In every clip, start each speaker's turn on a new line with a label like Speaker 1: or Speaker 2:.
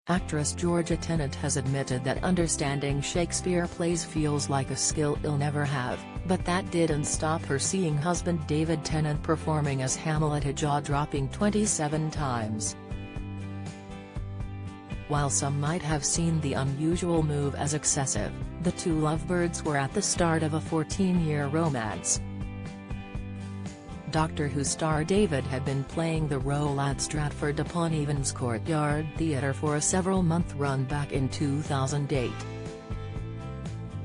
Speaker 1: Actress Georgia Tennant has admitted that understanding Shakespeare plays feels like a skill he'll never have, but that didn't stop her seeing husband David Tennant performing as Hamlet a jaw-dropping 27 times. While some might have seen the unusual move as excessive, the two lovebirds were at the start of a 14-year romance. Doctor Who star David had been playing the role at Stratford-upon-Avon's Courtyard Theatre for a several-month run back in 2008.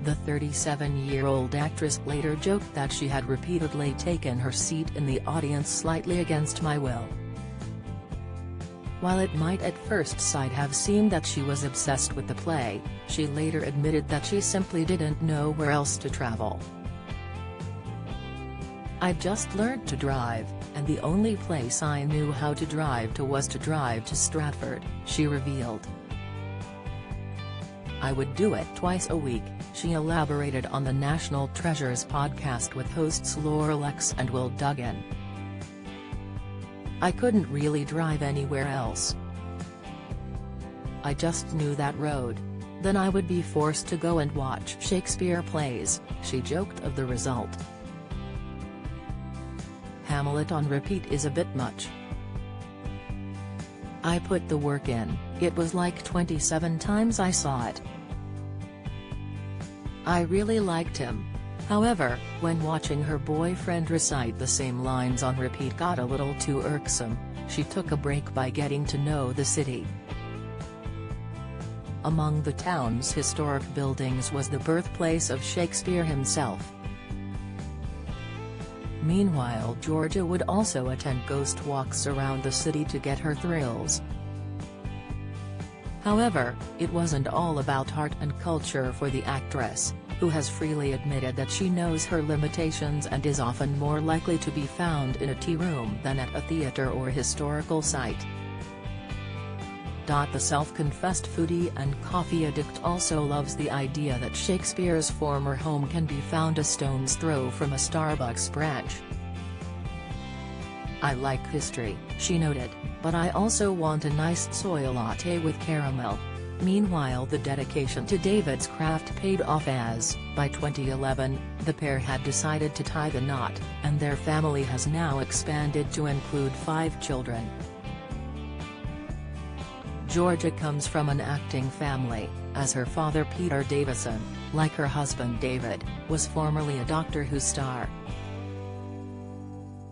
Speaker 1: The 37-year-old actress later joked that she had repeatedly taken her seat in the audience slightly against my will. While it might at first sight have seemed that she was obsessed with the play, she later admitted that she simply didn't know where else to travel. "I just learned to drive, and the only place I knew how to drive to was to drive to Stratford," she revealed. "I would do it twice a week," she elaborated on the National Treasures podcast with hosts Laura Lex and Will Duggan. "I couldn't really drive anywhere else. I just knew that road. Then I would be forced to go and watch Shakespeare plays," she joked of the result. "Hamlet on repeat is a bit much. I put the work in, it was like 27 times I saw it. I really liked him. However, when watching her boyfriend recite the same lines on repeat got a little too irksome, she took a break by getting to know the city." Among the town's historic buildings was the birthplace of Shakespeare himself. Meanwhile, Georgia would also attend ghost walks around the city to get her thrills. However, it wasn't all about art and culture for the actress, who has freely admitted that she knows her limitations and is often more likely to be found in a tea room than at a theatre or historical site. The self-confessed foodie and coffee addict also loves the idea that Shakespeare's former home can be found a stone's throw from a Starbucks branch. "I like history," she noted, "but I also want a nice soy latte with caramel." Meanwhile, the dedication to David's craft paid off as, by 2011, the pair had decided to tie the knot, and their family has now expanded to include 5 children. Georgia comes from an acting family, as her father Peter Davison, like her husband David, was formerly a Doctor Who star.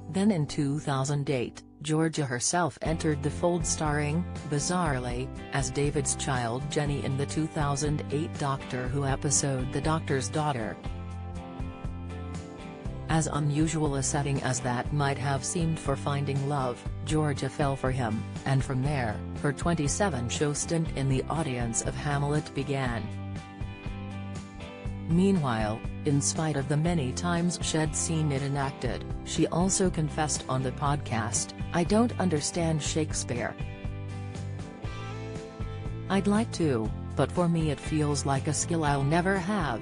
Speaker 1: Then in 2008, Georgia herself entered the fold starring, bizarrely, as David's child Jenny in the 2008 Doctor Who episode The Doctor's Daughter. As unusual a setting as that might have seemed for finding love, Georgia fell for him, and from there, her 27-show stint in the audience of Hamlet began. Meanwhile, in spite of the many times she'd seen it enacted, she also confessed on the podcast, "I don't understand Shakespeare. I'd like to, but for me it feels like a skill I'll never have."